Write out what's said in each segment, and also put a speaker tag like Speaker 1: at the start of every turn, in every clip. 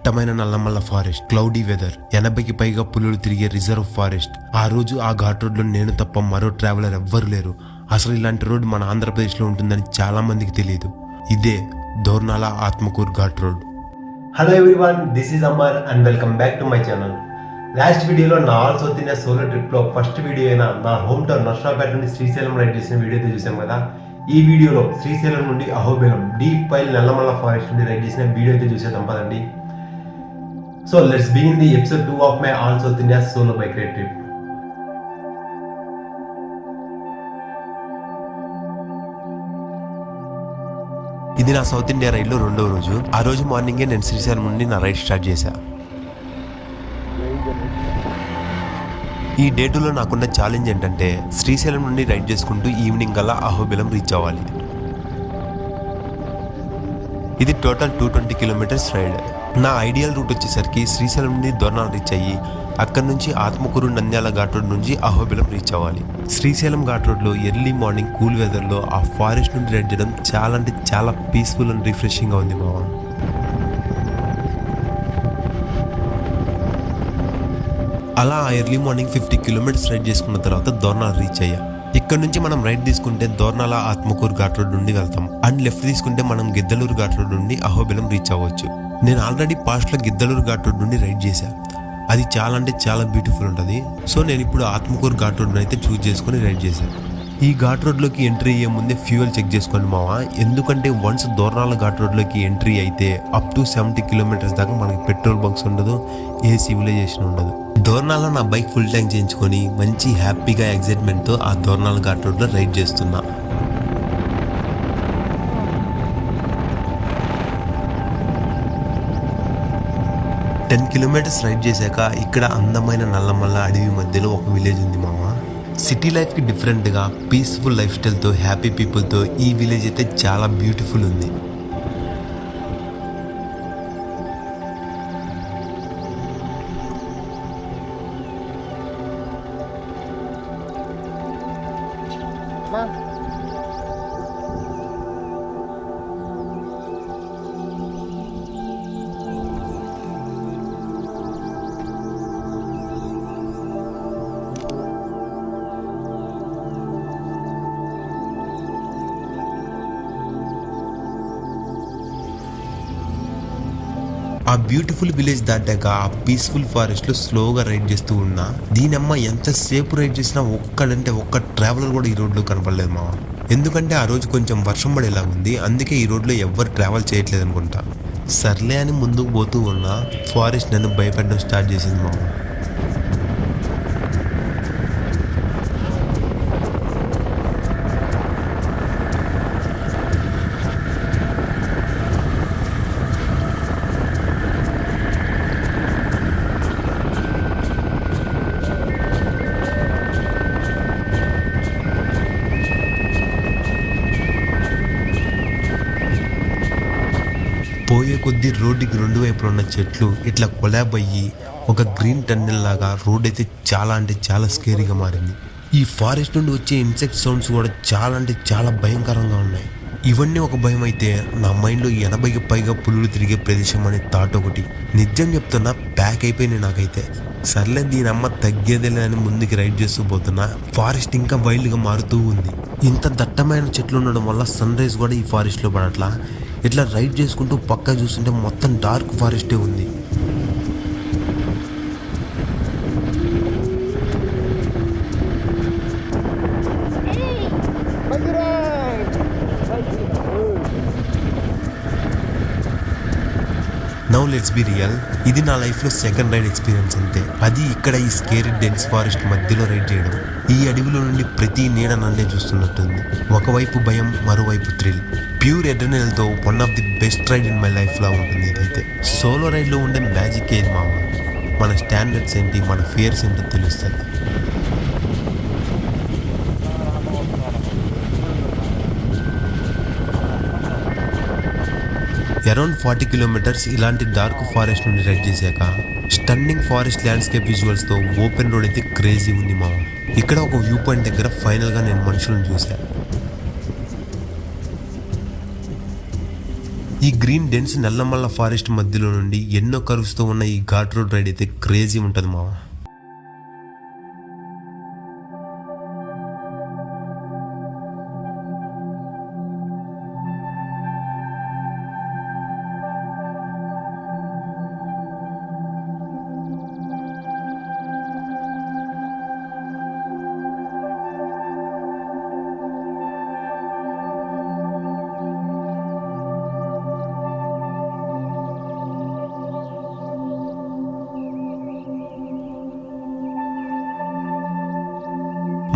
Speaker 1: దట్టమైన Nallamala forest, cloudy weather, 80కి పైగా పులులు తిరిగే రిజర్వ్ ఫారెస్ట్. ఆ రోజు ఆ ఘాట్ రోడ్ లో నేను తప్ప మరో ట్రావెలర్ ఎవ్వరు లేరు. అసలు ఇలాంటి రోడ్ మన ఆంధ్రప్రదేశ్ లో ఉంటుందని చాలా మందికి తెలియదు. ఇదే Dornala Atmakur ghat road.
Speaker 2: Hello everyone, this is Amar and welcome back to my channel. Last వీడియోలో నా ఆల్ సౌత్ ఇండియా సోలో ట్రిప్లో ఫస్ట్ వీడియో అయినా నా హోమ్ టౌన్ నర్సరావుపేట నుండి శ్రీశైలం రైడ్ చేసిన వీడియో అయితే చూసాం కదా. ఈ వీడియోలో శ్రీశైలం నుండి అహోబిలం డీప్ పైల్ నల్లమల్ల ఫారెస్ట్ నుండి రైడ్ చేసిన వీడియో అయితే చూసేద్దాం పదండి. So let's begin the episode 2 of my all South India solo bike ride trip.
Speaker 1: ఇది నా సౌత్ ఇండియా రైడ్లో రెండవ రోజు. ఆ రోజు మార్నింగే నేను శ్రీశైలం నుండి నా రైడ్ స్టార్ట్ చేశా. ఈ డే 2లో నాకున్న ఛాలెంజ్ ఏంటంటే శ్రీశైలం నుండి రైడ్ చేసుకుంటూ ఈవినింగ్ కల్లా అహోబిలం రీచ్ అవ్వాలి. ఇది టోటల్ 220 కిలోమీటర్స్ రైడ్. నా ఐడియల్ రూట్ వచ్చేసరికి శ్రీశైలం నుండి దోర్నాల రీచ్ అయ్యి అక్కడి నుంచి ఆత్మకూరు నంద్యాల ఘాట్ రోడ్ నుంచి అహోబిలం రీచ్ అవ్వాలి. శ్రీశైలం ఘాట్ రోడ్లో ఎర్లీ మార్నింగ్ కూల్ వెదర్లో ఆ ఫారెస్ట్ నుండి రైడ్ చేయడం చాలా అంటే చాలా పీస్ఫుల్ అండ్ రిఫ్రెషింగ్గా ఉంది మావా. అలా ఎర్లీ మార్నింగ్ 50 కిలోమీటర్స్ రైడ్ చేసుకున్న తర్వాత దోర్నాల రీచ్ అయ్యా. ఇక్కడ నుంచి మనం రైట్ తీసుకుంటే దోర్నాల ఆత్మకూరు ఘాట్ రోడ్ నుండి వెళ్తాం అండ్ లెఫ్ట్ తీసుకుంటే మనం గిద్దలూరు ఘాట్ రోడ్ నుండి అహోబిలం రీచ్ అవ్వచ్చు. నేను ఆల్రెడీ పాస్ట్లో గిద్దలూరు ఘాట్ రోడ్ నుండి రైడ్ చేశా. అది చాలా అంటే చాలా బ్యూటిఫుల్ ఉంటుంది. సో నేను ఇప్పుడు ఆత్మకూరు ఘాట్ రోడ్ని అయితే చూస్ చేసుకుని రైడ్ చేశాను. ఈ ఘాట్ రోడ్లోకి ఎంట్రీ అయ్యే ముందే ఫ్యూయల్ చెక్ చేసుకోండి మావా. ఎందుకంటే వన్స్ దోర్నాల ఘాట్ రోడ్లోకి ఎంట్రీ అయితే అప్ టు 70 కిలోమీటర్స్ దాకా మనకి పెట్రోల్ బంక్స్ ఉండదు, ఏ సివిలైజేషన్ ఉండదు. దోర్నాలో నా బైక్ ఫుల్ ట్యాంక్ చేయించుకొని మంచి హ్యాపీగా ఎగ్జైట్మెంట్తో ఆ దోర్నాల ఘాట్ రోడ్లో రైడ్ చేస్తున్నా. టెన్ కిలోమీటర్స్ రైడ్ చేశాక ఇక్కడ అందమైన నల్లమల్ల అడవి మధ్యలో ఒక విలేజ్ ఉంది మామ. సిటీ లైఫ్కి డిఫరెంట్గా పీస్ఫుల్ లైఫ్ స్టైల్తో హ్యాపీ పీపుల్తో ఈ విలేజ్ అయితే చాలా బ్యూటిఫుల్ ఉంది. ఆ బ్యూటిఫుల్ విలేజ్ దాటాక ఆ పీస్ఫుల్ ఫారెస్ట్లో స్లోగా రైడ్ చేస్తూ ఉన్నా. దీనమ్మ ఎంతసేపు రైడ్ చేసినా ఒక్క ట్రావెలర్ కూడా ఈ రోడ్లో కనపడలేదు మావ. ఎందుకంటే ఆ రోజు కొంచెం వర్షం పడేలా ఉంది, అందుకే ఈ రోడ్లో ఎవ్వరు ట్రావెల్ చేయట్లేదు అనుకుంటా. సర్లే అని ముందుకు పోతూ ఉన్నా ఫారెస్ట్ నన్ను భయపడడం స్టార్ట్ చేసింది మావ. పోయే కొద్దీ రోడ్డుకి రెండు వైపులు ఉన్న చెట్లు ఇట్లా కొలాబ్ అయ్యి ఒక గ్రీన్ టన్నెల్ లాగా రోడ్ అయితే చాలా అంటే చాలా స్కేరీగా మారింది. ఈ ఫారెస్ట్ నుండి వచ్చే ఇన్సెక్ట్ సౌండ్స్ కూడా చాలా అంటే చాలా భయంకరంగా ఉన్నాయి. ఇవన్నీ ఒక భయం అయితే నా మైండ్లో 80కి పైగా పులులు తిరిగే ప్రదేశం అనే థాట్ ఒకటి. నిజం చెప్తున్నా ప్యాక్ అయిపోయింది నాకైతే. సర్లే దీనమ్మ తగ్గేదేలే అని ముందుకు రైడ్ చేస్తూ పోతున్నా. ఫారెస్ట్ ఇంకా వైల్డ్గా మారుతూ ఉంది. ఇంత దట్టమైన చెట్లు ఉండడం వల్ల సన్ రైజ్ కూడా ఈ ఫారెస్ట్లో పడట్లా. ఇట్లా రైడ్ చేసుకుంటూ పక్క చూస్తుంటే మొత్తం డార్క్ ఫారెస్టే ఉంది. నౌ లెట్స్ బి రియల్, ఇది నా లైఫ్లో సెకండ్ రైడ్ ఎక్స్పీరియన్స్ అంతే. అది ఇక్కడ ఈ స్కేరీ డెన్స్ ఫారెస్ట్ మధ్యలో రైడ్ చేయడం. ఈ అడవిలో నుండి ప్రతి నీడ నన్నే చూస్తున్నట్టుంది. ఒకవైపు భయం, మరోవైపు థ్రిల్. ప్యూర్ అడ్రినల్తో one of the best ride in my లైఫ్లా ఉంటుంది ఇదైతే. సోలో రైడ్లో ఉండే మ్యాజిక్ ఏది మామ. మన స్టాండర్డ్స్ ఏంటి, మన ఫియర్స్ ఏంటో తెలుస్తుంది. అరౌండ్ 40 కిలోమీటర్స్ ఇలాంటి డార్క్ ఫారెస్ట్ నుండి రైడ్ చేశాక స్టన్నింగ్ ఫారెస్ట్ ల్యాండ్స్కేప్ విజువల్స్తో ఓపెన్ రోడ్ అయితే క్రేజీ ఉంది మామ. ఇక్కడ ఒక వ్యూ పాయింట్ దగ్గర ఫైనల్గా నేను మనుషులను చూశాను. ఈ గ్రీన్ డెన్స్ నల్లమల్ల ఫారెస్ట్ మధ్యలో నుండి ఎన్నో కర్వ్స్ తో ఉన్న ఈ ఘాట్ రోడ్ రైడ్ అయితే క్రేజీ ఉంటుంది మావా.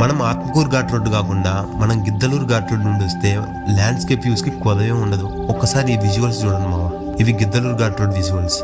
Speaker 1: మనం ఆత్మకూరు ఘాట్ రోడ్డు కాకుండా మనం గిద్దలూరు ఘాట్ రోడ్ నుండి వస్తే ల్యాండ్స్కేప్ వ్యూస్ కి కొదవే ఉండదు. ఒక్కసారి ఈ విజువల్స్ చూడండి మావా, ఇవి Giddalur ghat road visuals.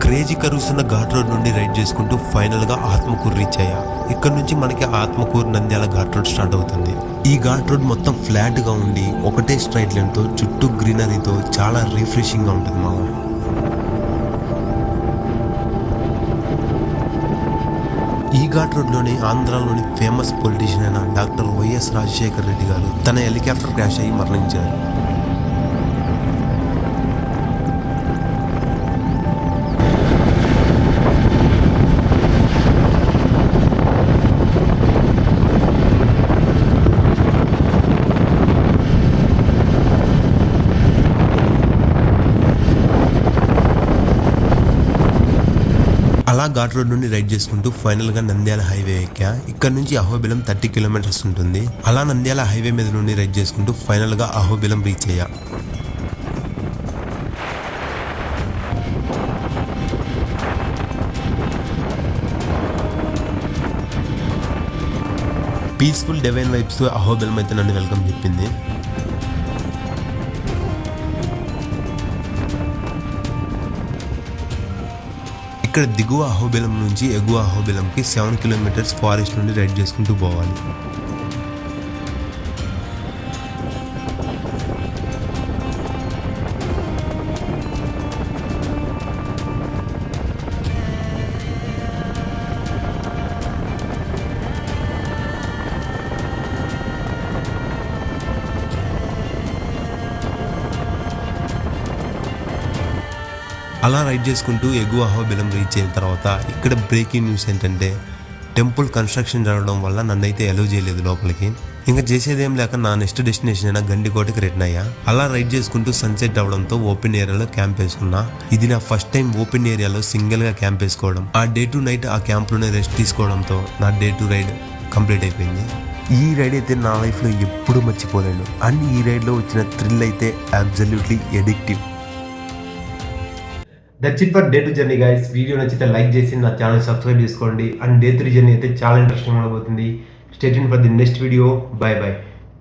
Speaker 1: Crazy కరుస్తున్న ఘాట్ రోడ్ నుండి రైడ్ చేసుకుంటూ ఫైనల్ గా ఆత్మకూరు రీచ్ అయ్యా. ఇక్కడ నుంచి మనకి ఆత్మకూరు నంద్యాల ఘాట్ రోడ్ స్టార్ట్ అవుతుంది. ఈ ఘాట్ రోడ్ మొత్తం ఫ్లాట్ గా ఉండి ఒకటే స్ట్రైట్ లైన్ తో చుట్టూ గ్రీనరీతో చాలా రిఫ్రెషింగ్ గా ఉంటుంది మామ. ఈ ఘాట్ రోడ్ లోని ఆంధ్రాలోని ఫేమస్ పొలిటీషియన్ అయిన డాక్టర్ వైఎస్ రాజశేఖర్ రెడ్డి గారు తన హెలికాప్టర్ క్రాష్ అయ్యి మరణించారు. అలా ఘాట్ రోడ్ నుండి రైడ్ చేసుకుంటూ ఫైనల్ గా నంద్యాల హైవే ఎక్కా. ఇక్కడ నుంచి అహోబిలం 30 కిలోమీటర్స్ ఉంటుంది. అలా నంద్యాల హైవే మీద నుండి రైడ్ చేసుకుంటూ ఫైనల్ గా అహోబిలం రీచ్ అయ్యా. పీస్ఫుల్ డివైన్ వైబ్స్ తో అహోబిలం అయితే నన్ను వెల్కమ్ చెప్పింది. ఇక్కడ దిగువ అహోబిలం నుంచి ఎగువ అహోబిలంకి 7 కిలోమీటర్స్ ఫారెస్ట్ నుండి రైడ్ చేసుకుంటూ పోవాలి. అలా రైడ్ చేసుకుంటూ ఎగువ అహోబిలం రీచ్ అయిన తర్వాత ఇక్కడ బ్రేకింగ్ న్యూస్ ఏంటంటే టెంపుల్ కన్స్ట్రక్షన్ జరగడం వల్ల నన్నైతే అలౌ చేయలేదు లోపలికి. ఇంకా చేసేదేం లేక నా నెక్స్ట్ డెస్టినేషన్ అయినా గండికోటకి రిటర్న్ అయ్యా. అలా రైడ్ చేసుకుంటూ సన్సెట్ అవడంతో ఓపెన్ ఏరియాలో క్యాంప్ వేసుకున్నా. ఇది నా ఫస్ట్ టైం ఓపెన్ ఏరియాలో సింగిల్ గా క్యాంప్ వేసుకోవడం. ఆ డే టు నైట్ ఆ క్యాంప్ లోనే రెస్ట్ తీసుకోవడంతో నా డే టు రైడ్ కంప్లీట్ అయిపోయింది. ఈ రైడ్ అయితే నా లైఫ్ లో ఎప్పుడు మర్చిపోలేను. అండ్ ఈ రైడ్ లో వచ్చిన థ్రిల్ అయితే absolutely addictive.
Speaker 2: That's it for day 2 journey guys. Video నచ్చితే లైక్ చేసి నా ఛానల్ సబ్స్క్రైబ్ చేసుకోండి. అండ్ డే 3 జర్నీ అయితే చాలా ఇంట్రెస్టింగ్ ఉండబోతుంది. Stay tune for the next video. By by.